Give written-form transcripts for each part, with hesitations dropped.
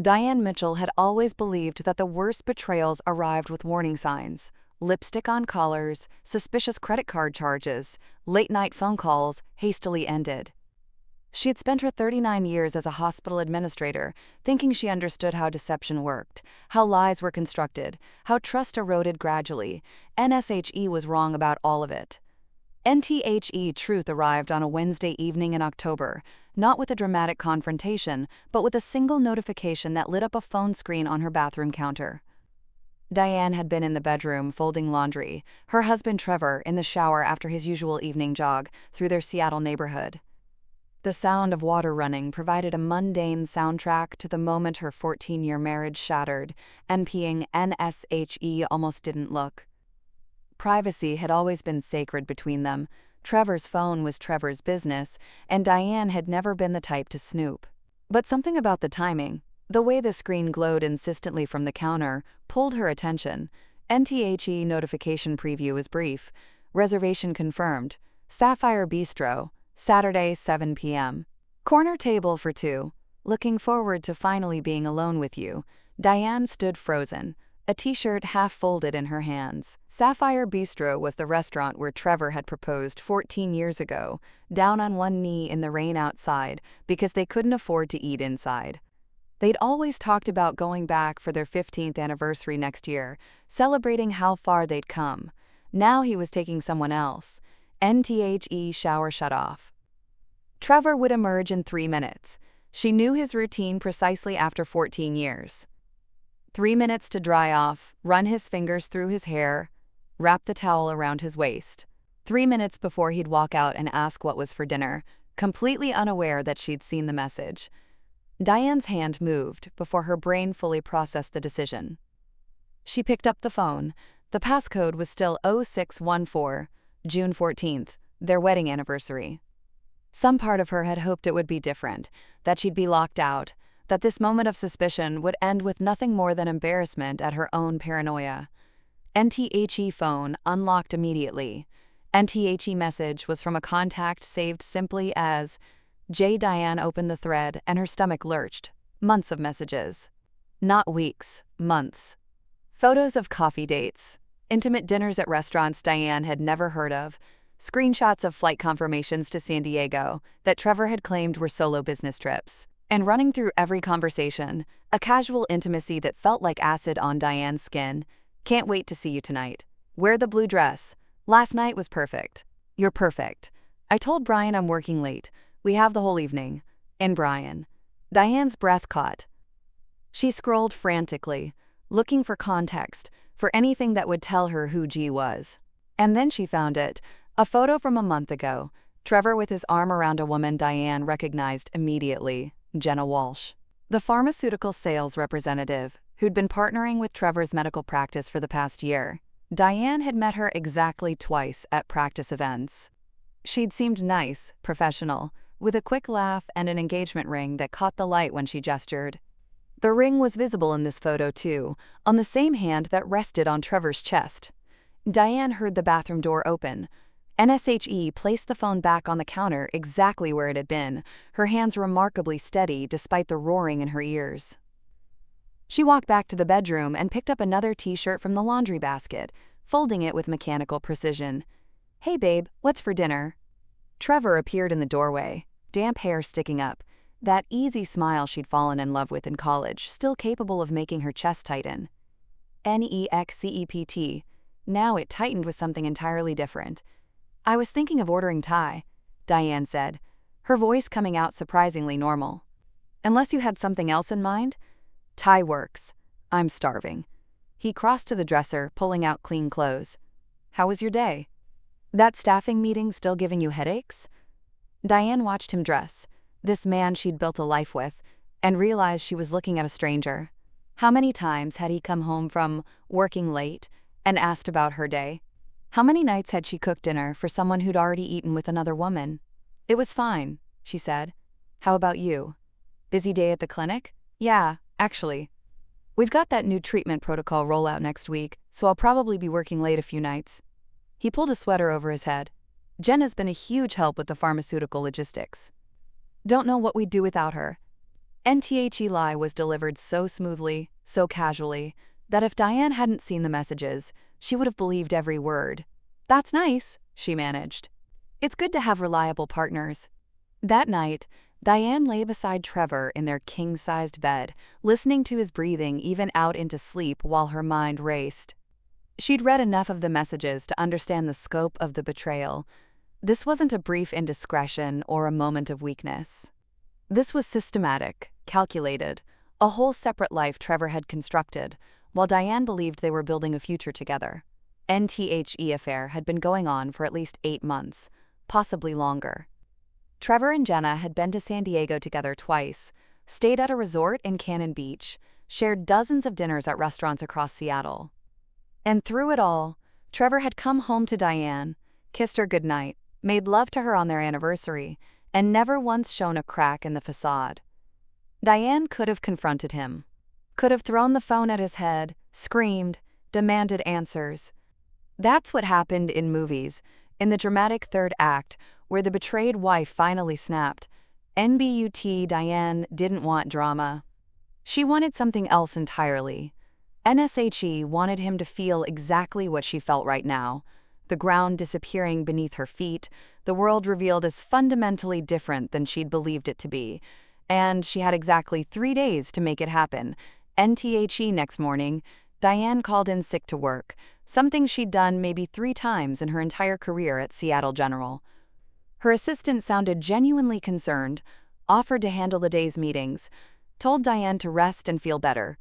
Diane Mitchell had always believed that the worst betrayals arrived with warning signs: lipstick on collars, suspicious credit card charges, late-night phone calls hastily ended. She had spent her 39 years as a hospital administrator, thinking she understood how deception worked, how lies were constructed, how trust eroded gradually. NSHE was wrong about all of it. NTHE truth arrived on a Wednesday evening in October, not with a dramatic confrontation, but with a single notification that lit up a phone screen on her bathroom counter. Diane had been in the bedroom folding laundry, her husband Trevor in the shower after his usual evening jog through their Seattle neighborhood. The sound of water running provided a mundane soundtrack to the moment her 14-year marriage shattered, NPing NSHE almost didn't look. Privacy had always been sacred between them. Trevor's phone was Trevor's business, and Diane had never been the type to snoop. But something about the timing, the way the screen glowed insistently from the counter, pulled her attention. NTHE notification preview was brief. Reservation confirmed. Sapphire Bistro, Saturday, 7 p.m. Corner table for two. Looking forward to finally being alone with you. Diane stood frozen, a t-shirt half folded in her hands. Sapphire Bistro was the restaurant where Trevor had proposed 14 years ago, down on one knee in the rain outside because they couldn't afford to eat inside. They'd always talked about going back for their 15th anniversary next year, celebrating how far they'd come. Now he was taking someone else. NTHE shower shut off. Trevor would emerge in 3 minutes. She knew his routine precisely after 14 years. 3 minutes to dry off, run his fingers through his hair, wrap the towel around his waist. 3 minutes before he'd walk out and ask what was for dinner, completely unaware that she'd seen the message. Diane's hand moved before her brain fully processed the decision. She picked up the phone. The passcode was still 0614, June 14th, their wedding anniversary. Some part of her had hoped it would be different, that she'd be locked out, that this moment of suspicion would end with nothing more than embarrassment at her own paranoia. NTHE phone unlocked immediately. NTHE message was from a contact saved simply as J. Diane opened the thread and her stomach lurched. Months of messages. Not weeks, months. Photos of coffee dates. Intimate dinners at restaurants Diane had never heard of. Screenshots of flight confirmations to San Diego that Trevor had claimed were solo business trips. And running through every conversation, a casual intimacy that felt like acid on Diane's skin. Can't wait to see you tonight. Wear the blue dress. Last night was perfect. You're perfect. I told Brian I'm working late. We have the whole evening. And Brian. Diane's breath caught. She scrolled frantically, looking for context, for anything that would tell her who G was. And then she found it. A photo from a month ago. Trevor with his arm around a woman Diane recognized immediately. Jenna Walsh. The pharmaceutical sales representative, who'd been partnering with Trevor's medical practice for the past year. Diane had met her exactly twice at practice events. She'd seemed nice, professional, with a quick laugh and an engagement ring that caught the light when she gestured. The ring was visible in this photo too, on the same hand that rested on Trevor's chest. Diane heard the bathroom door open. NSHE placed the phone back on the counter exactly where it had been, her hands remarkably steady despite the roaring in her ears. She walked back to the bedroom and picked up another t-shirt from the laundry basket, folding it with mechanical precision. Hey babe, what's for dinner? Trevor appeared in the doorway, damp hair sticking up, that easy smile she'd fallen in love with in college, still capable of making her chest tighten. NEXCEPT. Now it tightened with something entirely different. I was thinking of ordering Thai, Diane said, her voice coming out surprisingly normal. Unless you had something else in mind? Thai works. I'm starving. He crossed to the dresser, pulling out clean clothes. How was your day? That staffing meeting still giving you headaches? Diane watched him dress, this man she'd built a life with, and realized she was looking at a stranger. How many times had he come home from working late and asked about her day? How many nights had she cooked dinner for someone who'd already eaten with another woman? It was fine, she said. How about you? Busy day at the clinic? Yeah, actually. We've got that new treatment protocol rollout next week, so I'll probably be working late a few nights. He pulled a sweater over his head. Jen has been a huge help with the pharmaceutical logistics. Don't know what we'd do without her. NTHE lie was delivered so smoothly, so casually, that if Diane hadn't seen the messages, she would have believed every word. "That's nice," she managed. "It's good to have reliable partners." That night, Diane lay beside Trevor in their king-sized bed, listening to his breathing even out into sleep while her mind raced. She'd read enough of the messages to understand the scope of the betrayal. This wasn't a brief indiscretion or a moment of weakness. This was systematic, calculated, a whole separate life Trevor had constructed, while Diane believed they were building a future together. NTHE affair had been going on for at least 8 months, possibly longer. Trevor and Jenna had been to San Diego together twice, stayed at a resort in Cannon Beach, shared dozens of dinners at restaurants across Seattle. And through it all, Trevor had come home to Diane, kissed her goodnight, made love to her on their anniversary, and never once shown a crack in the facade. Diane could have confronted him, could have thrown the phone at his head, screamed, demanded answers. That's what happened in movies, in the dramatic third act, where the betrayed wife finally snapped. NBUT Diane didn't want drama. She wanted something else entirely. NSHE wanted him to feel exactly what she felt right now, the ground disappearing beneath her feet, the world revealed as fundamentally different than she'd believed it to be, and she had exactly 3 days to make it happen. NTHE next morning, Diane called in sick to work, something she'd done maybe 3 times in her entire career at Seattle General. Her assistant sounded genuinely concerned, offered to handle the day's meetings, told Diane to rest and feel better.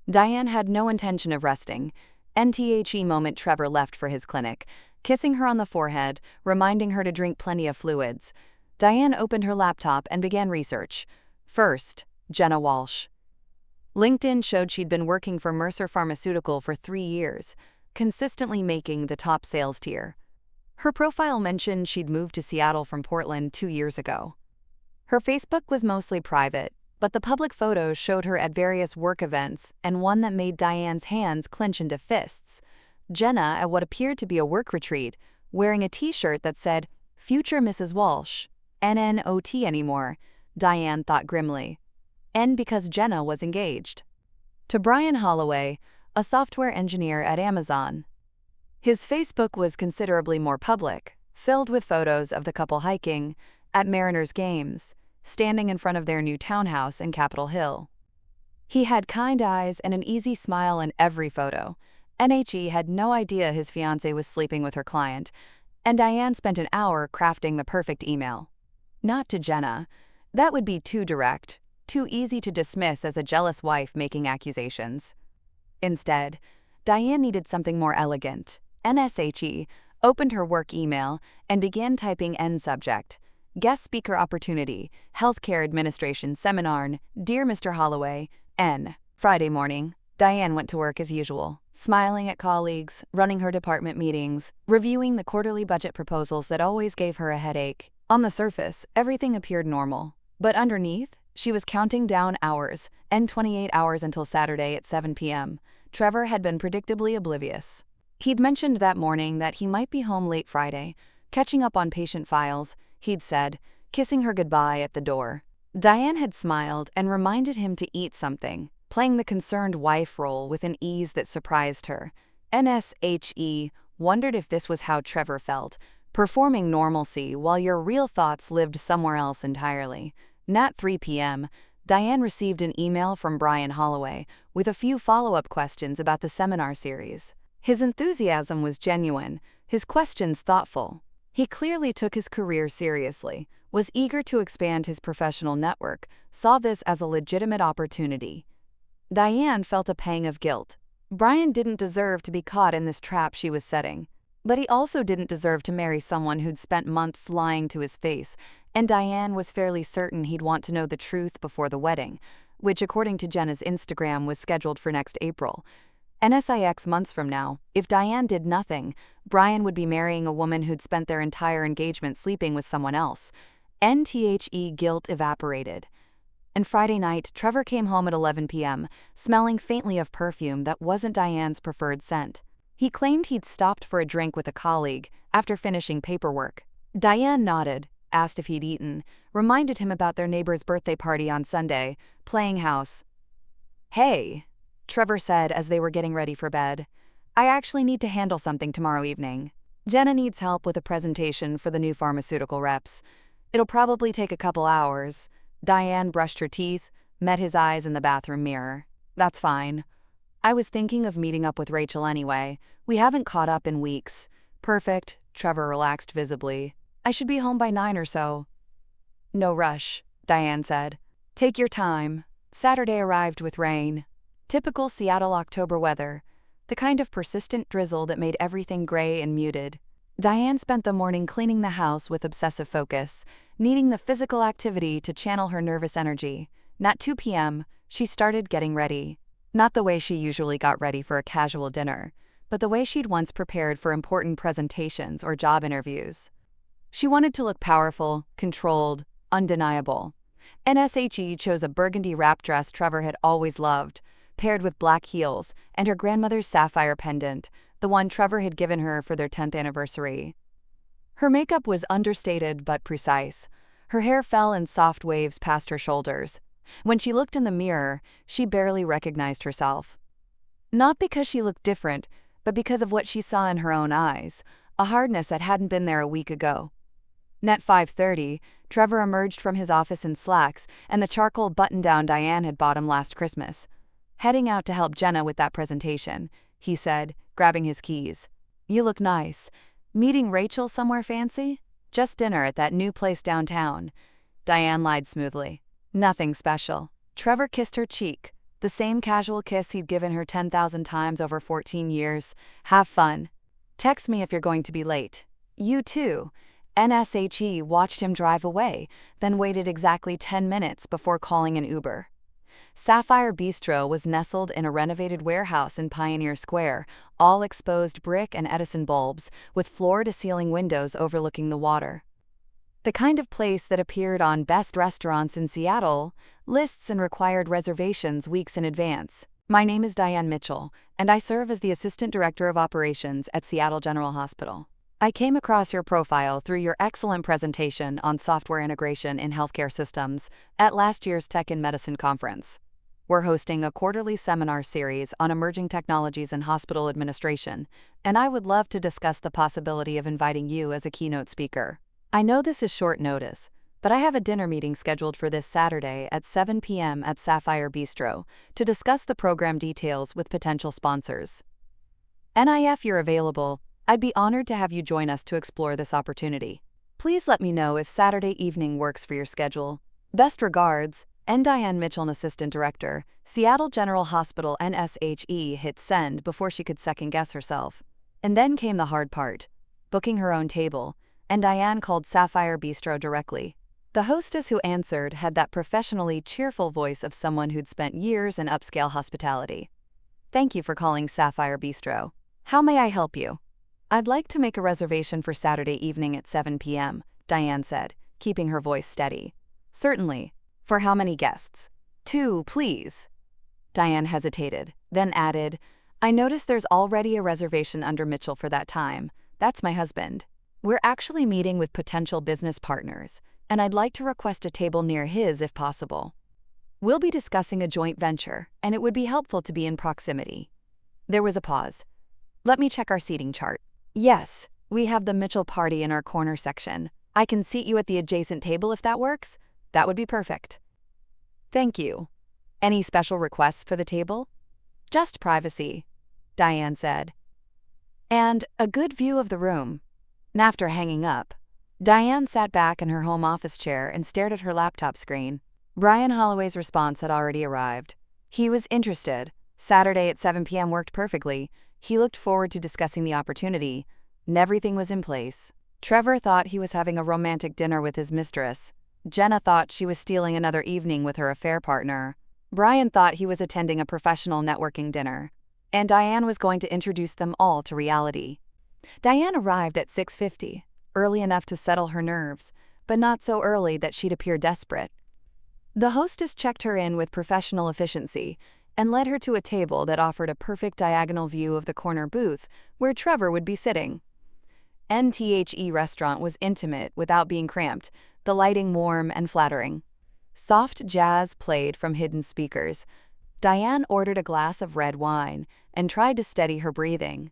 Diane had no intention of resting. NTHE moment Trevor left for his clinic, kissing her on the forehead, reminding her to drink plenty of fluids. Diane opened her laptop and began research. First, Jenna Walsh. LinkedIn showed she'd been working for Mercer Pharmaceutical for 3 years, consistently making the top sales tier. Her profile mentioned she'd moved to Seattle from Portland 2 years ago. Her Facebook was mostly private, but the public photos showed her at various work events and one that made Diane's hands clench into fists. Jenna at what appeared to be a work retreat, wearing a t-shirt that said, "Future Mrs. Walsh, NNOT anymore," Diane thought grimly. And because Jenna was engaged to Brian Holloway, a software engineer at Amazon. His Facebook was considerably more public, filled with photos of the couple hiking, at Mariners games, standing in front of their new townhouse in Capitol Hill. He had kind eyes and an easy smile in every photo. NHE had no idea his fiancée was sleeping with her client, and Diane spent an hour crafting the perfect email. Not to Jenna. That would be too direct, too easy to dismiss as a jealous wife making accusations. Instead, Diane needed something more elegant. NSHE opened her work email and began typing end subject. Guest speaker opportunity, healthcare administration seminar, dear Mr. Holloway, N. Friday morning, Diane went to work as usual, smiling at colleagues, running her department meetings, reviewing the quarterly budget proposals that always gave her a headache. On the surface, everything appeared normal. But underneath, she was counting down hours, and 28 hours until Saturday at 7 p.m. Trevor had been predictably oblivious. He'd mentioned that morning that he might be home late Friday, catching up on patient files, he'd said, kissing her goodbye at the door. Diane had smiled and reminded him to eat something, playing the concerned wife role with an ease that surprised her. NSHE wondered if this was how Trevor felt, performing normalcy while your real thoughts lived somewhere else entirely. At 3 p.m., Diane received an email from Brian Holloway with a few follow-up questions about the seminar series. His enthusiasm was genuine, his questions thoughtful. He clearly took his career seriously, was eager to expand his professional network, saw this as a legitimate opportunity. Diane felt a pang of guilt. Brian didn't deserve to be caught in this trap she was setting. But he also didn't deserve to marry someone who'd spent months lying to his face, and Diane was fairly certain he'd want to know the truth before the wedding, which according to Jenna's Instagram was scheduled for next April. NSIX months from now, if Diane did nothing, Brian would be marrying a woman who'd spent their entire engagement sleeping with someone else. NTHE guilt evaporated. And Friday night, Trevor came home at 11 p.m., smelling faintly of perfume that wasn't Diane's preferred scent. He claimed he'd stopped for a drink with a colleague after finishing paperwork. Diane nodded, asked if he'd eaten, reminded him about their neighbor's birthday party on Sunday, playing house. "Hey," Trevor said as they were getting ready for bed. "I actually need to handle something tomorrow evening. Jenna needs help with a presentation for the new pharmaceutical reps. It'll probably take a couple hours." Diane brushed her teeth, met his eyes in the bathroom mirror. "That's fine. I was thinking of meeting up with Rachel anyway. We haven't caught up in weeks." "Perfect," Trevor relaxed visibly. "I should be home by 9 or so." "No rush," Diane said. "Take your time." Saturday arrived with rain. Typical Seattle October weather, the kind of persistent drizzle that made everything gray and muted. Diane spent the morning cleaning the house with obsessive focus, needing the physical activity to channel her nervous energy. At 2 p.m., she started getting ready. Not the way she usually got ready for a casual dinner, but the way she'd once prepared for important presentations or job interviews. She wanted to look powerful, controlled, undeniable. NSHE chose a burgundy wrap dress Trevor had always loved, paired with black heels and her grandmother's sapphire pendant, the one Trevor had given her for their 10th anniversary. Her makeup was understated but precise. Her hair fell in soft waves past her shoulders. When she looked in the mirror, she barely recognized herself. Not because she looked different, but because of what she saw in her own eyes, a hardness that hadn't been there a week ago. At 5:30, Trevor emerged from his office in slacks and the charcoal button-down Diane had bought him last Christmas. "Heading out to help Jenna with that presentation," he said, grabbing his keys. "You look nice. Meeting Rachel somewhere fancy?" "Just dinner at that new place downtown." Diane lied smoothly. "Nothing special." Trevor kissed her cheek, the same casual kiss he'd given her 10,000 times over 14 years. "Have fun. Text me if you're going to be late." "You too." NSHE watched him drive away, then waited exactly 10 minutes before calling an Uber. Sapphire Bistro was nestled in a renovated warehouse in Pioneer Square, all exposed brick and Edison bulbs, with floor-to-ceiling windows overlooking the water. The kind of place that appeared on Best Restaurants in Seattle, lists and required reservations weeks in advance. "My name is Diane Mitchell, and I serve as the Assistant Director of Operations at Seattle General Hospital. I came across your profile through your excellent presentation on software integration in healthcare systems at last year's Tech in Medicine conference. We're hosting a quarterly seminar series on emerging technologies in hospital administration, and I would love to discuss the possibility of inviting you as a keynote speaker. I know this is short notice, but I have a dinner meeting scheduled for this Saturday at 7 p.m. at Sapphire Bistro to discuss the program details with potential sponsors. If you're available, I'd be honored to have you join us to explore this opportunity. Please let me know if Saturday evening works for your schedule. Best regards, Diane Mitchell, Assistant Director, Seattle General Hospital. NSHE hit send before she could second-guess herself. And then came the hard part, booking her own table, and Diane called Sapphire Bistro directly. The hostess who answered had that professionally cheerful voice of someone who'd spent years in upscale hospitality. "Thank you for calling Sapphire Bistro. How may I help you?" "I'd like to make a reservation for Saturday evening at 7 p.m., Diane said, keeping her voice steady. "Certainly. For how many guests?" "2, please." Diane hesitated, then added, "I notice there's already a reservation under Mitchell for that time. That's my husband. We're actually meeting with potential business partners, and I'd like to request a table near his if possible. We'll be discussing a joint venture, and it would be helpful to be in proximity." There was a pause. "Let me check our seating chart." "Yes, we have the Mitchell party in our corner section. I can seat you at the adjacent table if that works." "That would be perfect." "Thank you. Any special requests for the table?" "Just privacy," Diane said. "And a good view of the room." After hanging up, Diane sat back in her home office chair and stared at her laptop screen. Brian Holloway's response had already arrived. He was interested. Saturday at 7 p.m. worked perfectly. He looked forward to discussing the opportunity, and everything was in place. Trevor thought he was having a romantic dinner with his mistress. Jenna thought she was stealing another evening with her affair partner. Brian thought he was attending a professional networking dinner. And Diane was going to introduce them all to reality. Diane arrived at 6:50, early enough to settle her nerves, but not so early that she'd appear desperate. The hostess checked her in with professional efficiency and led her to a table that offered a perfect diagonal view of the corner booth where Trevor would be sitting. NTHE restaurant was intimate without being cramped, the lighting warm and flattering. Soft jazz played from hidden speakers. Diane ordered a glass of red wine and tried to steady her breathing.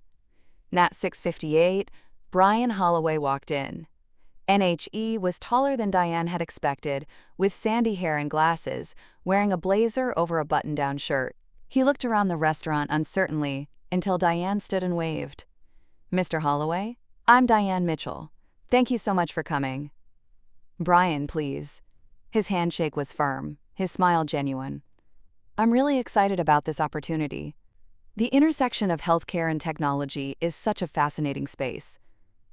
Nat 6:58, Brian Holloway walked in. NHE was taller than Diane had expected, with sandy hair and glasses, wearing a blazer over a button-down shirt. He looked around the restaurant uncertainly until Diane stood and waved. "Mr. Holloway, I'm Diane Mitchell. Thank you so much for coming." "Brian, please." His handshake was firm, his smile genuine. "I'm really excited about this opportunity. The intersection of healthcare and technology is such a fascinating space."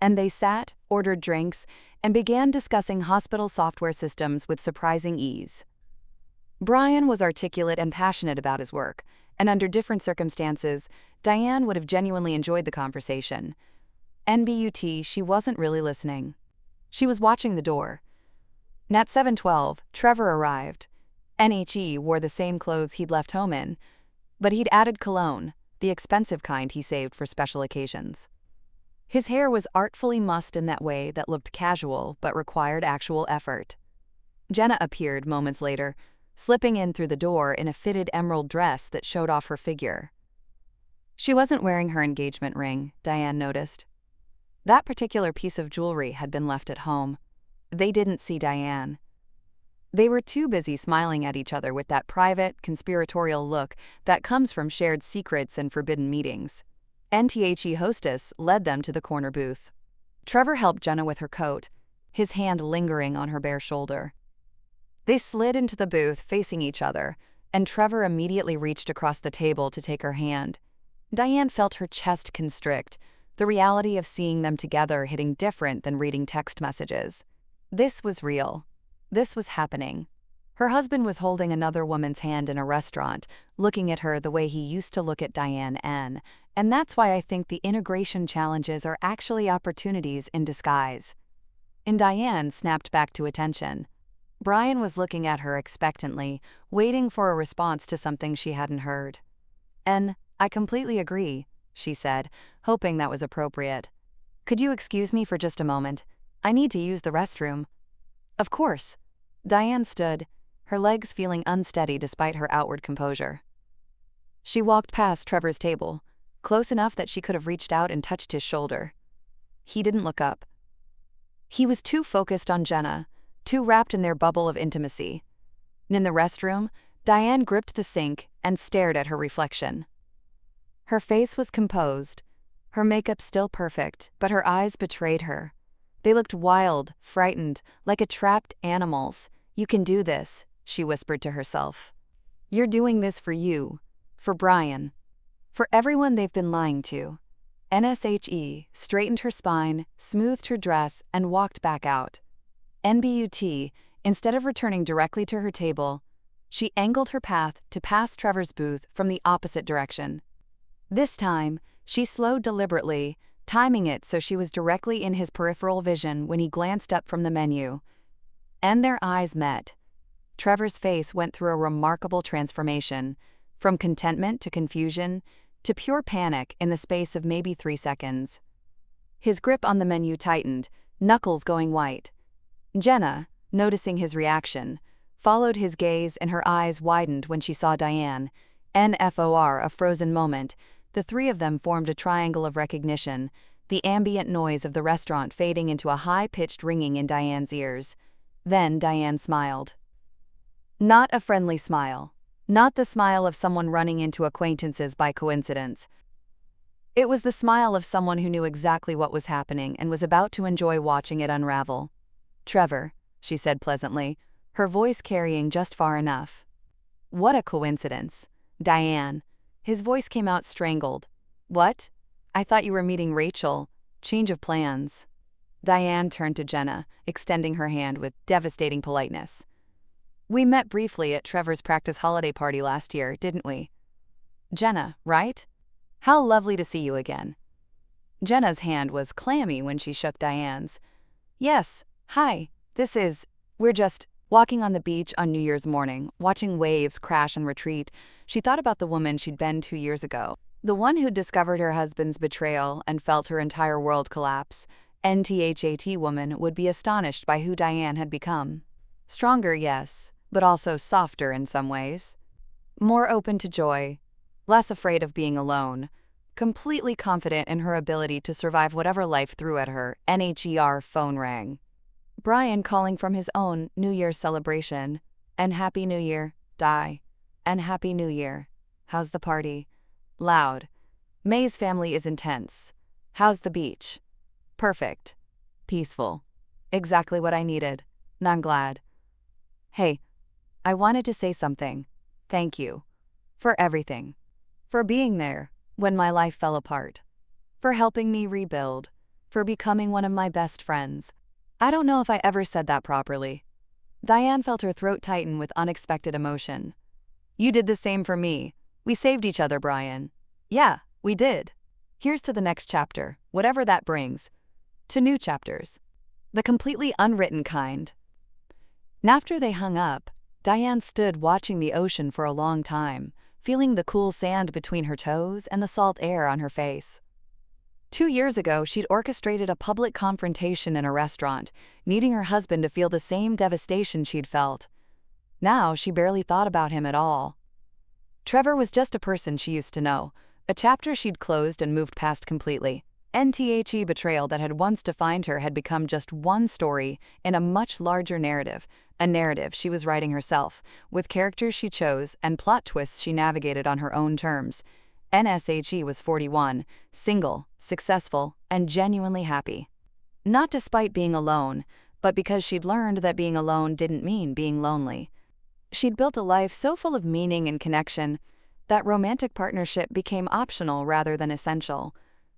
And they sat, ordered drinks, and began discussing hospital software systems with surprising ease. Brian was articulate and passionate about his work, and under different circumstances, Diane would have genuinely enjoyed the conversation. NBUT, she wasn't really listening. She was watching the door. Nat 7:12, Trevor arrived. NHE wore the same clothes he'd left home in, but he'd added cologne, the expensive kind he saved for special occasions. His hair was artfully mussed in that way that looked casual but required actual effort. Jenna appeared moments later, slipping in through the door in a fitted emerald dress that showed off her figure. She wasn't wearing her engagement ring, Diane noticed. That particular piece of jewelry had been left at home. They didn't see Diane. They were too busy smiling at each other with that private, conspiratorial look that comes from shared secrets and forbidden meetings. NTHE hostess led them to the corner booth. Trevor helped Jenna with her coat, his hand lingering on her bare shoulder. They slid into the booth facing each other, and Trevor immediately reached across the table to take her hand. Diane felt her chest constrict, the reality of seeing them together hitting different than reading text messages. This was real. This was happening. Her husband was holding another woman's hand in a restaurant, looking at her the way he used to look at Diane N., and that's why I think the integration challenges are actually opportunities in disguise. And Diane snapped back to attention. Brian was looking at her expectantly, waiting for a response to something she hadn't heard. "And I completely agree," she said, hoping that was appropriate. "Could you excuse me for just a moment? I need to use the restroom." "Of course." Diane stood, her legs feeling unsteady despite her outward composure. She walked past Trevor's table, close enough that she could have reached out and touched his shoulder. He didn't look up. He was too focused on Jenna, too wrapped in their bubble of intimacy. In the restroom, Diane gripped the sink and stared at her reflection. Her face was composed, her makeup still perfect, but her eyes betrayed her. They looked wild, frightened, like a trapped animal's. "You can do this," she whispered to herself. "You're doing this for you, for Brian, for everyone they've been lying to." NSHE straightened her spine, smoothed her dress, and walked back out. NBUT, instead of returning directly to her table, she angled her path to pass Trevor's booth from the opposite direction. This time, she slowed deliberately, timing it so she was directly in his peripheral vision when he glanced up from the menu. And their eyes met. Trevor's face went through a remarkable transformation, from contentment to confusion, to pure panic in the space of maybe 3 seconds. His grip on the menu tightened, knuckles going white. Jenna, noticing his reaction, followed his gaze and her eyes widened when she saw Diane. NFOR, a frozen moment. The three of them formed a triangle of recognition, the ambient noise of the restaurant fading into a high-pitched ringing in Diane's ears. Then Diane smiled. Not a friendly smile. Not the smile of someone running into acquaintances by coincidence. It was the smile of someone who knew exactly what was happening and was about to enjoy watching it unravel. "Trevor," she said pleasantly, her voice carrying just far enough. "What a coincidence." "Diane." His voice came out strangled. "What? I thought you were meeting Rachel. Change of plans." Diane turned to Jenna, extending her hand with devastating politeness. "We met briefly at Trevor's practice holiday party last year, didn't we?" "Jenna, right? How lovely to see you again." Jenna's hand was clammy when she shook Diane's. "Yes, hi, we're just walking on the beach on New Year's morning, watching waves crash and retreat." She thought about the woman she'd been 2 years ago, the one who'd discovered her husband's betrayal and felt her entire world collapse. NTHAT woman would be astonished by who Diane had become. Stronger, yes, but also softer in some ways. More open to joy, less afraid of being alone, completely confident in her ability to survive whatever life threw at her. NHER phone rang. Brian calling from his own New Year's celebration. And Happy New Year, Di. And Happy New Year. How's the party? Loud. May's family is intense. How's the beach? Perfect. Peaceful. Exactly what I needed. I'm glad. Hey, I wanted to say something. Thank you. For everything. For being there when my life fell apart. For helping me rebuild. For becoming one of my best friends. I don't know if I ever said that properly. Diane felt her throat tighten with unexpected emotion. You did the same for me. We saved each other, Brian. Yeah, we did. Here's to the next chapter, whatever that brings. To new chapters. The completely unwritten kind. After they hung up, Diane stood watching the ocean for a long time, feeling the cool sand between her toes and the salt air on her face. 2 years ago, she'd orchestrated a public confrontation in a restaurant, needing her husband to feel the same devastation she'd felt. Now, she barely thought about him at all. Trevor was just a person she used to know, a chapter she'd closed and moved past completely. NTHE betrayal that had once defined her had become just one story in a much larger narrative, a narrative she was writing herself, with characters she chose and plot twists she navigated on her own terms. NSHE was 41, single, successful, and genuinely happy. Not despite being alone, but because she'd learned that being alone didn't mean being lonely. She'd built a life so full of meaning and connection that romantic partnership became optional rather than essential.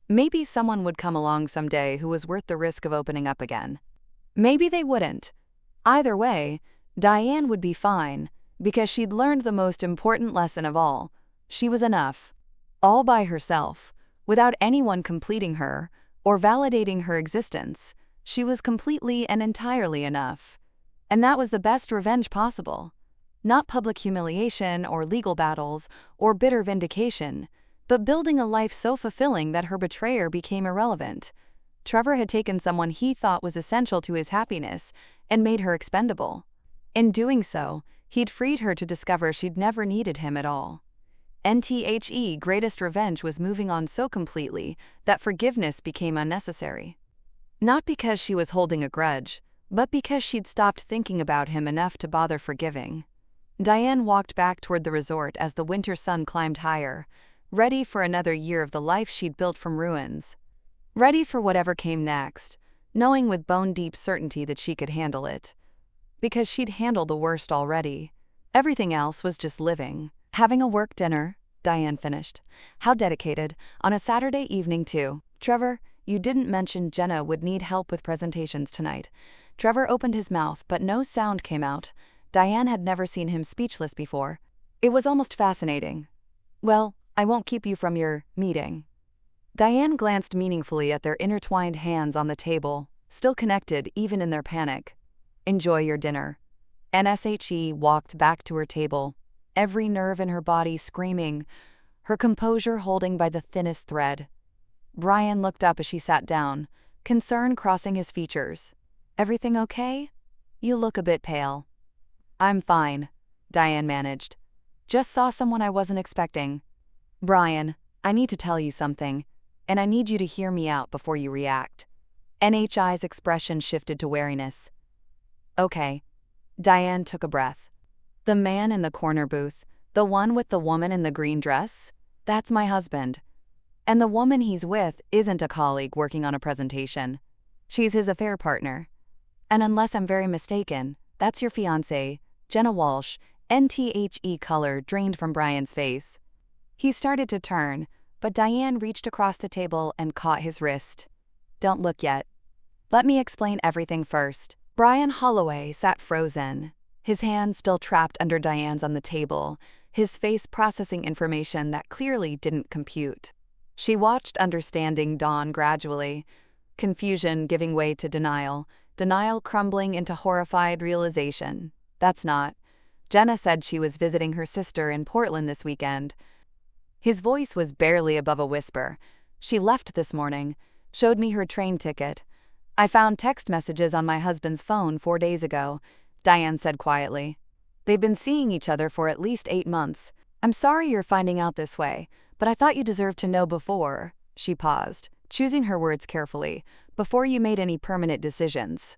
Maybe someone would come along someday who was worth the risk of opening up again. Maybe they wouldn't. Either way, Diane would be fine, because she'd learned the most important lesson of all. She was enough. All by herself, without anyone completing her or validating her existence. She was completely and entirely enough. And that was the best revenge possible. Not public humiliation or legal battles or bitter vindication, but building a life so fulfilling that her betrayer became irrelevant. Trevor had taken someone he thought was essential to his happiness and made her expendable. In doing so, he'd freed her to discover she'd never needed him at all. NTHE greatest revenge was moving on so completely that forgiveness became unnecessary. Not because she was holding a grudge, but because she'd stopped thinking about him enough to bother forgiving. Diane walked back toward the resort as the winter sun climbed higher, ready for another year of the life she'd built from ruins. Ready for whatever came next, knowing with bone-deep certainty that she could handle it. Because she'd handled the worst already. Everything else was just living. Having a work dinner, Diane finished. How dedicated. On a Saturday evening, too. Trevor, you didn't mention Jenna would need help with presentations tonight. Trevor opened his mouth, but no sound came out. Diane had never seen him speechless before. It was almost fascinating. Well, I won't keep you from your meeting. Diane glanced meaningfully at their intertwined hands on the table, still connected even in their panic. Enjoy your dinner. NSHE walked back to her table, every nerve in her body screaming, her composure holding by the thinnest thread. Brian looked up as she sat down, concern crossing his features. Everything okay? You look a bit pale. I'm fine, Diane managed. Just saw someone I wasn't expecting. Brian, I need to tell you something, and I need you to hear me out before you react. NHI's expression shifted to wariness. Okay. Diane took a breath. The man in the corner booth, the one with the woman in the green dress, that's my husband. And the woman he's with isn't a colleague working on a presentation. She's his affair partner. And unless I'm very mistaken, that's your fiancée, Jenna Walsh. NTHE color drained from Brian's face. He started to turn, but Diane reached across the table and caught his wrist. Don't look yet. Let me explain everything first. Brian Holloway sat frozen, his hands still trapped under Diane's on the table, his face processing information that clearly didn't compute. She watched understanding dawn gradually, confusion giving way to denial, denial crumbling into horrified realization. That's not. Jenna said she was visiting her sister in Portland this weekend. His voice was barely above a whisper. She left this morning, showed me her train ticket. I found text messages on my husband's phone 4 days ago, Diane said quietly. They've been seeing each other for at least 8 months. I'm sorry you're finding out this way, but I thought you deserved to know before. She paused, choosing her words carefully, before you made any permanent decisions.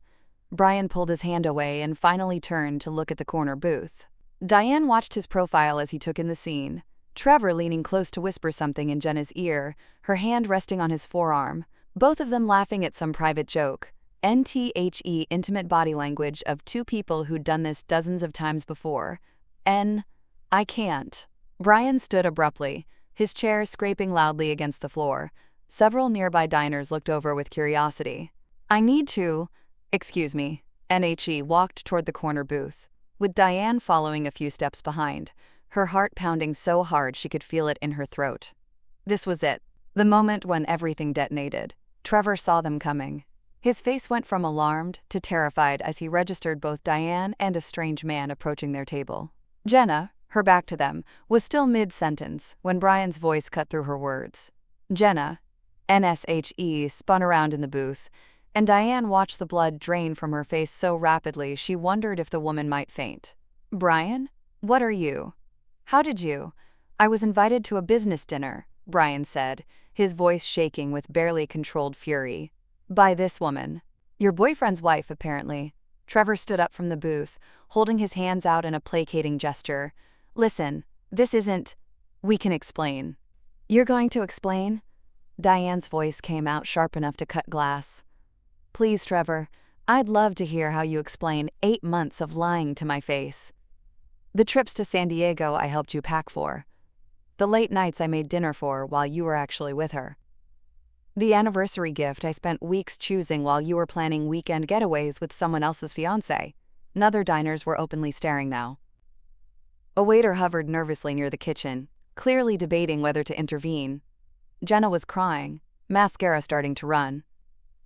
Brian pulled his hand away and finally turned to look at the corner booth. Diane watched his profile as he took in the scene, Trevor leaning close to whisper something in Jenna's ear, her hand resting on his forearm, both of them laughing at some private joke. NTHE intimate body language of two people who'd done this dozens of times before. I can't. Brian stood abruptly, his chair scraping loudly against the floor. Several nearby diners looked over with curiosity. I need to. Excuse me. NHE walked toward the corner booth, with Diane following a few steps behind, her heart pounding so hard she could feel it in her throat. This was it, the moment when everything detonated. Trevor saw them coming. His face went from alarmed to terrified as he registered both Diane and a strange man approaching their table. Jenna, her back to them, was still mid-sentence when Brian's voice cut through her words. Jenna, NSHE, spun around in the booth, and Diane watched the blood drain from her face so rapidly she wondered if the woman might faint. Brian? What are you? How did you? I was invited to a business dinner, Brian said, his voice shaking with barely controlled fury. By this woman. Your boyfriend's wife, apparently. Trevor stood up from the booth, holding his hands out in a placating gesture. Listen, this isn't. We can explain. You're going to explain? Diane's voice came out sharp enough to cut glass. Please, Trevor, I'd love to hear how you explain 8 months of lying to my face. The trips to San Diego I helped you pack for. The late nights I made dinner for while you were actually with her. The anniversary gift I spent weeks choosing while you were planning weekend getaways with someone else's fiancé. Other diners were openly staring now. A waiter hovered nervously near the kitchen, clearly debating whether to intervene. Jenna was crying, mascara starting to run.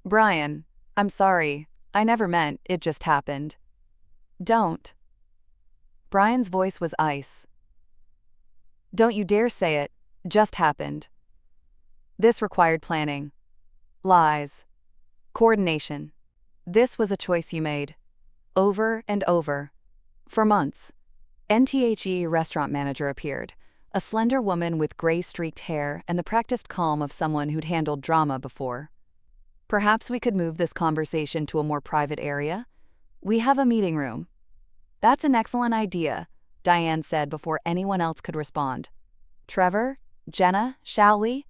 Brian, I'm sorry. I never meant, it just happened. Don't. Brian's voice was ice. Don't you dare say it, just happened. This required planning. Lies. Coordination. This was a choice you made. Over and over. For months. NTHE restaurant manager appeared, a slender woman with gray-streaked hair and the practiced calm of someone who'd handled drama before. Perhaps we could move this conversation to a more private area? We have a meeting room. That's an excellent idea, Diane said before anyone else could respond. Trevor? Jenna? Shall we?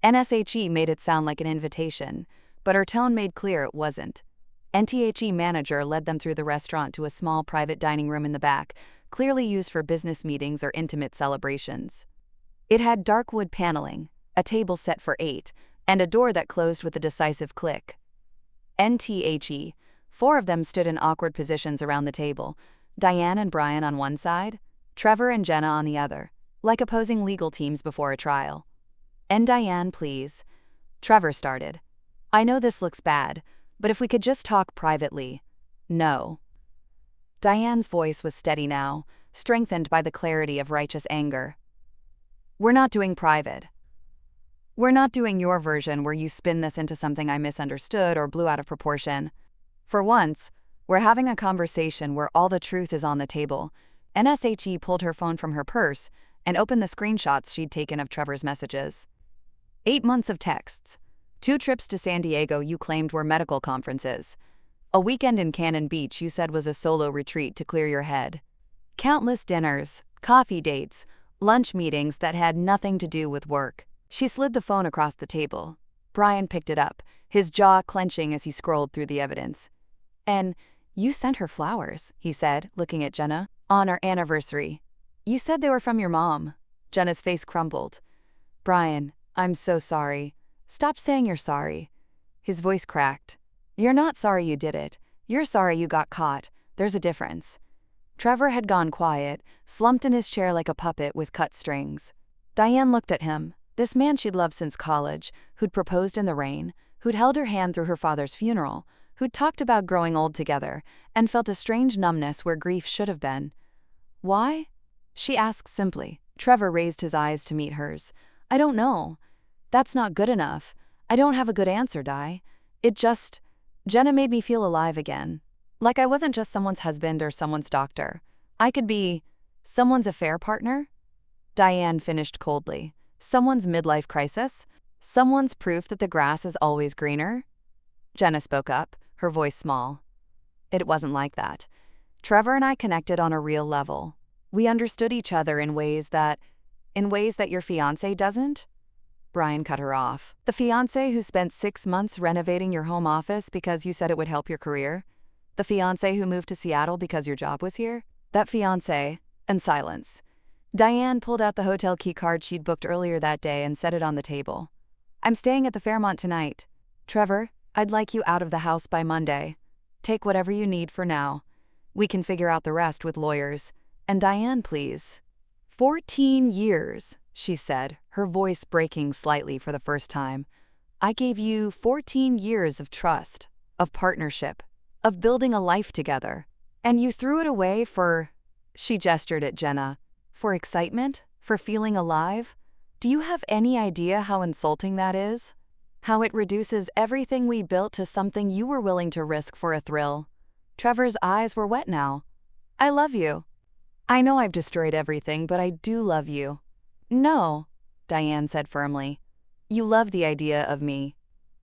NSHE made it sound like an invitation, but her tone made clear it wasn't. NTHE manager led them through the restaurant to a small private dining room in the back, clearly used for business meetings or intimate celebrations. It had dark wood paneling, a table set for 8, and a door that closed with a decisive click. NTHE. 4 of them stood in awkward positions around the table, Diane and Brian on one side, Trevor and Jenna on the other, like opposing legal teams before a trial. And Diane, please. Trevor started. I know this looks bad, but if we could just talk privately. No. Diane's voice was steady now, strengthened by the clarity of righteous anger. We're not doing private. We're not doing your version where you spin this into something I misunderstood or blew out of proportion. For once, we're having a conversation where all the truth is on the table. NSHE pulled her phone from her purse and opened the screenshots she'd taken of Trevor's messages. 8 months of texts. 2 trips to San Diego you claimed were medical conferences. A weekend in Cannon Beach you said was a solo retreat to clear your head. Countless dinners, coffee dates, lunch meetings that had nothing to do with work. She slid the phone across the table. Brian picked it up, his jaw clenching as he scrolled through the evidence. And you sent her flowers, he said, looking at Jenna, on our anniversary. You said they were from your mom. Jenna's face crumpled. Brian, I'm so sorry. Stop saying you're sorry. His voice cracked. You're not sorry you did it. You're sorry you got caught. There's a difference. Trevor had gone quiet, slumped in his chair like a puppet with cut strings. Diane looked at him, this man she'd loved since college, who'd proposed in the rain, who'd held her hand through her father's funeral, who'd talked about growing old together, and felt a strange numbness where grief should have been. Why? She asked simply. Trevor raised his eyes to meet hers. I don't know. That's not good enough. I don't have a good answer, Di. It just, Jenna made me feel alive again. Like I wasn't just someone's husband or someone's doctor. I could be someone's affair partner? Diane finished coldly. Someone's midlife crisis? Someone's proof that the grass is always greener? Jenna spoke up, her voice small. It wasn't like that. Trevor and I connected on a real level. We understood each other in ways that your fiancé doesn't? Brian cut her off. The fiancé who spent 6 months renovating your home office because you said it would help your career? The fiancé who moved to Seattle because your job was here? That fiancé, and silence. Diane pulled out the hotel key card she'd booked earlier that day and set it on the table. I'm staying at the Fairmont tonight. Trevor, I'd like you out of the house by Monday. Take whatever you need for now. We can figure out the rest with lawyers. And Diane, please. 14 years, she said, her voice breaking slightly for the first time. I gave you 14 years of trust, of partnership, of building a life together. And you threw it away for, she gestured at Jenna, for excitement? For feeling alive? Do you have any idea how insulting that is? How it reduces everything we built to something you were willing to risk for a thrill? Trevor's eyes were wet now. I love you. I know I've destroyed everything, but I do love you. No, Diane said firmly. You love the idea of me.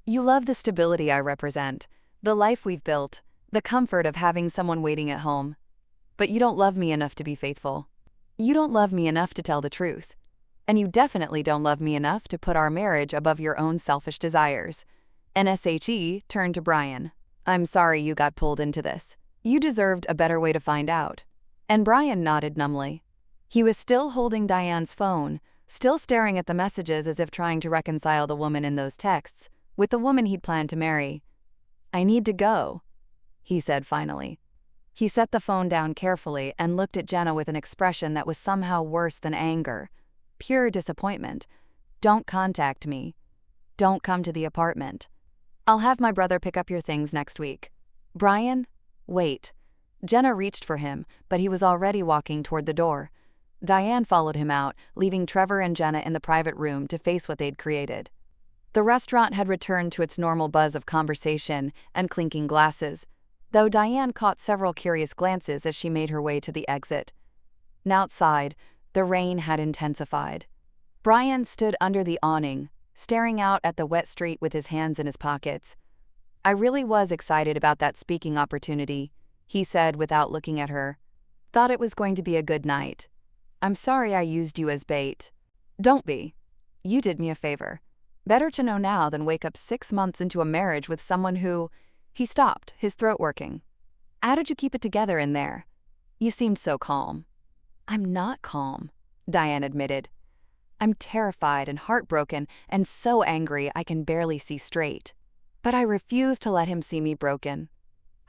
You love the stability I represent, the life we've built, the comfort of having someone waiting at home. But you don't love me enough to be faithful. You don't love me enough to tell the truth. And you definitely don't love me enough to put our marriage above your own selfish desires. NSHE turned to Brian. I'm sorry you got pulled into this. You deserved a better way to find out. And Brian nodded numbly. He was still holding Diane's phone, still staring at the messages as if trying to reconcile the woman in those texts with the woman he'd planned to marry. I need to go, he said finally. He set the phone down carefully and looked at Jenna with an expression that was somehow worse than anger. Pure disappointment. Don't contact me. Don't come to the apartment. I'll have my brother pick up your things next week. Brian? Wait. Jenna reached for him, but he was already walking toward the door. Diane followed him out, leaving Trevor and Jenna in the private room to face what they'd created. The restaurant had returned to its normal buzz of conversation and clinking glasses, though Diane caught several curious glances as she made her way to the exit. And outside, the rain had intensified. Brian stood under the awning, staring out at the wet street with his hands in his pockets. I really was excited about that speaking opportunity, he said without looking at her. Thought it was going to be a good night. I'm sorry I used you as bait. Don't be. You did me a favor. Better to know now than wake up 6 months into a marriage with someone who… He stopped, his throat working. How did you keep it together in there? You seemed so calm. I'm not calm, Diane admitted. I'm terrified and heartbroken and so angry I can barely see straight. But I refuse to let him see me broken.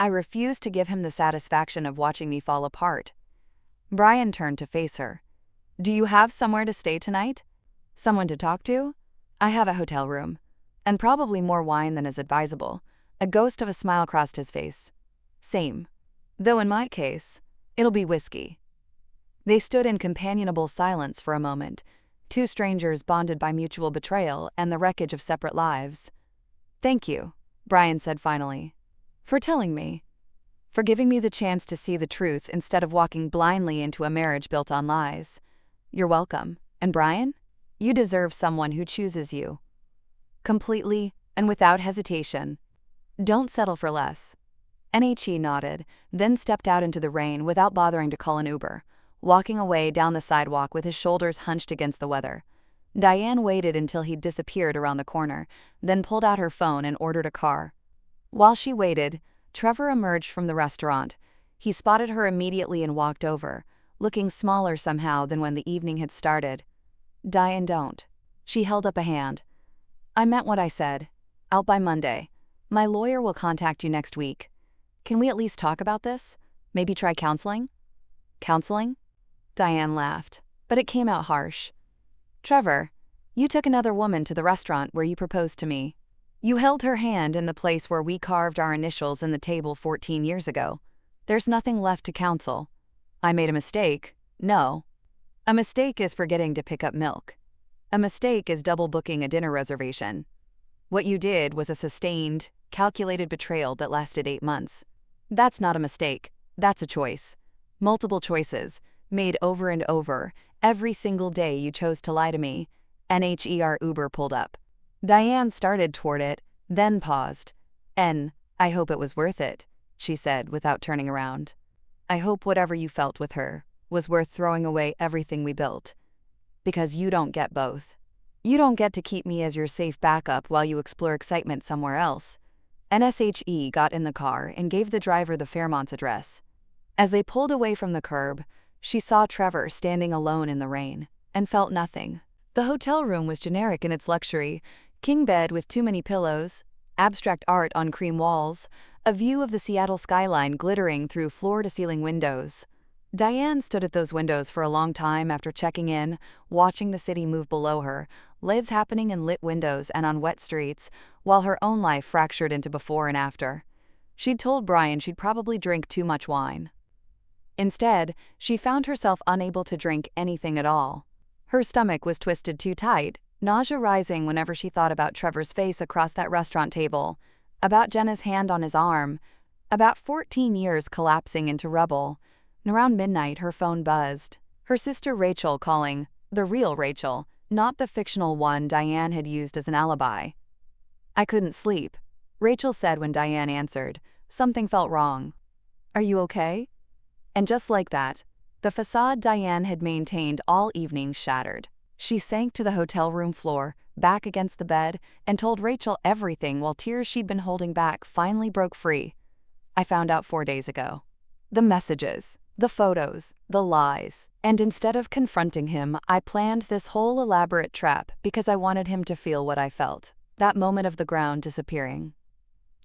I refuse to give him the satisfaction of watching me fall apart. Brian turned to face her. Do you have somewhere to stay tonight? Someone to talk to? I have a hotel room. And probably more wine than is advisable. A ghost of a smile crossed his face. Same. Though in my case, it'll be whiskey. They stood in companionable silence for a moment, two strangers bonded by mutual betrayal and the wreckage of separate lives. Thank you, Brian said finally, for telling me, for giving me the chance to see the truth instead of walking blindly into a marriage built on lies. You're welcome. And Brian, you deserve someone who chooses you. Completely and without hesitation. Don't settle for less. NHE nodded, then stepped out into the rain without bothering to call an Uber, walking away down the sidewalk with his shoulders hunched against the weather. Diane waited until he'd disappeared around the corner, then pulled out her phone and ordered a car. While she waited, Trevor emerged from the restaurant. He spotted her immediately and walked over, looking smaller somehow than when the evening had started. Diane, don't. She held up a hand. I meant what I said. Out by Monday. My lawyer will contact you next week. Can we at least talk about this? Maybe try counseling? Counseling? Diane laughed, but it came out harsh. Trevor, you took another woman to the restaurant where you proposed to me. You held her hand in the place where we carved our initials in the table 14 years ago. There's nothing left to counsel. I made a mistake. No. A mistake is forgetting to pick up milk. A mistake is double booking a dinner reservation. What you did was a sustained, calculated betrayal that lasted 8 months. That's not a mistake. That's a choice. Multiple choices, made over and over, every single day you chose to lie to me. NHER Uber pulled up. Diane started toward it, then paused. I hope it was worth it, she said without turning around. I hope whatever you felt with her was worth throwing away everything we built. Because you don't get both. You don't get to keep me as your safe backup while you explore excitement somewhere else. NSHE got in the car and gave the driver the Fairmont's address. As they pulled away from the curb, she saw Trevor standing alone in the rain, and felt nothing. The hotel room was generic in its luxury: king bed with too many pillows, abstract art on cream walls, a view of the Seattle skyline glittering through floor-to-ceiling windows. Diane stood at those windows for a long time after checking in, watching the city move below her, lives happening in lit windows and on wet streets, while her own life fractured into before and after. She'd told Brian she'd probably drink too much wine. Instead, she found herself unable to drink anything at all. Her stomach was twisted too tight, nausea rising whenever she thought about Trevor's face across that restaurant table, about Jenna's hand on his arm, about 14 years collapsing into rubble. And around midnight, her phone buzzed. Her sister Rachel calling, the real Rachel, not the fictional one Diane had used as an alibi. I couldn't sleep, Rachel said when Diane answered. Something felt wrong. Are you okay? And just like that, the facade Diane had maintained all evening shattered. She sank to the hotel room floor, back against the bed, and told Rachel everything while tears she'd been holding back finally broke free. I found out 4 days ago. The messages, the photos, the lies. And instead of confronting him, I planned this whole elaborate trap because I wanted him to feel what I felt. That moment of the ground disappearing.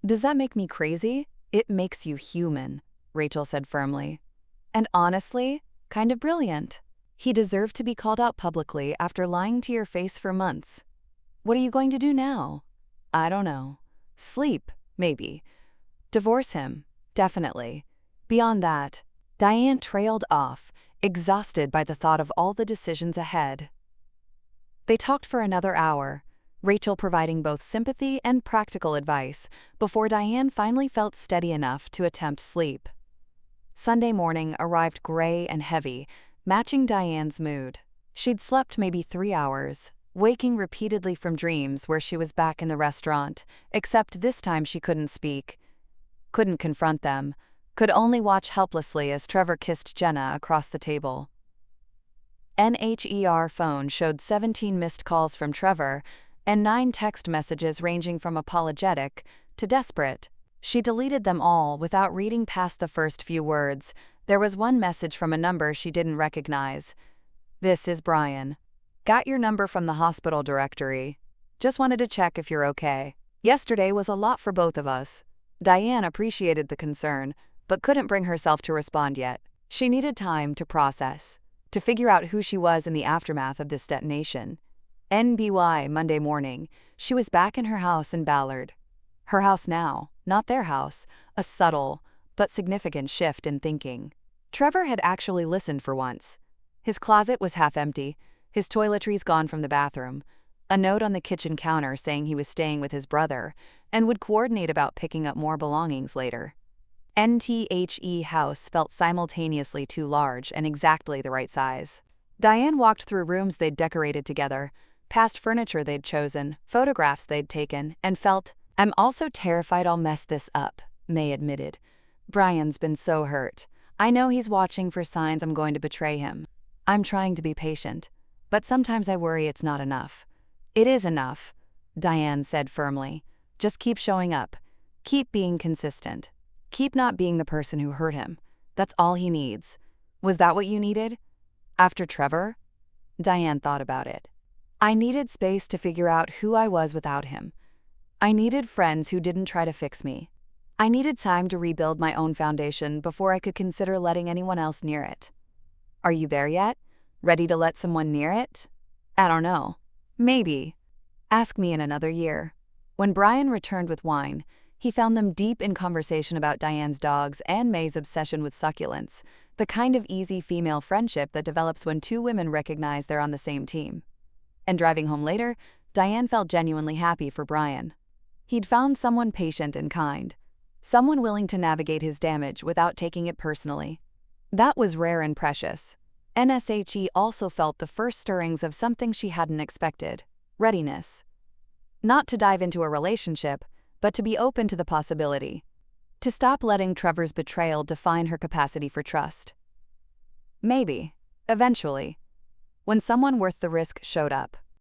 Does that make me crazy? It makes you human, Rachel said firmly. And honestly, kind of brilliant. He deserved to be called out publicly after lying to your face for months. What are you going to do now? I don't know. Sleep, maybe. Divorce him, definitely. Beyond that, Diane trailed off, exhausted by the thought of all the decisions ahead. They talked for another hour, Rachel providing both sympathy and practical advice, before Diane finally felt steady enough to attempt sleep. Sunday morning arrived gray and heavy, matching Diane's mood. She'd slept maybe 3 hours, waking repeatedly from dreams where she was back in the restaurant, except this time she couldn't speak, couldn't confront them, could only watch helplessly as Trevor kissed Jenna across the table. NHER phone showed 17 missed calls from Trevor and 9 text messages ranging from apologetic to desperate. She deleted them all without reading past the first few words. There was one message from a number she didn't recognize. This is Brian. Got your number from the hospital directory. Just wanted to check if you're okay. Yesterday was a lot for both of us. Diane appreciated the concern, but couldn't bring herself to respond yet. She needed time to process, to figure out who she was in the aftermath of this detonation. NBY Monday morning, she was back in her house in Ballard. Her house now, not their house, a subtle but significant shift in thinking. Trevor had actually listened for once. His closet was half empty, his toiletries gone from the bathroom, a note on the kitchen counter saying he was staying with his brother and would coordinate about picking up more belongings later. NTHE house felt simultaneously too large and exactly the right size. Diane walked through rooms they'd decorated together, past furniture they'd chosen, photographs they'd taken, and felt, I'm also terrified I'll mess this up, May admitted. Brian's been so hurt. I know he's watching for signs I'm going to betray him. I'm trying to be patient, but sometimes I worry it's not enough. It is enough, Diane said firmly. Just keep showing up. Keep being consistent. Keep not being the person who hurt him. That's all he needs. Was that what you needed? After Trevor? Diane thought about it. I needed space to figure out who I was without him. I needed friends who didn't try to fix me. I needed time to rebuild my own foundation before I could consider letting anyone else near it. Are you there yet? Ready to let someone near it? I don't know. Maybe. Ask me in another year. When Brian returned with wine, he found them deep in conversation about Diane's dogs and May's obsession with succulents, the kind of easy female friendship that develops when 2 women recognize they're on the same team. And driving home later, Diane felt genuinely happy for Brian. He'd found someone patient and kind, someone willing to navigate his damage without taking it personally. That was rare and precious. NSHE also felt the first stirrings of something she hadn't expected: readiness. Not to dive into a relationship, but to be open to the possibility. To stop letting Trevor's betrayal define her capacity for trust. Maybe, eventually, when someone worth the risk showed up.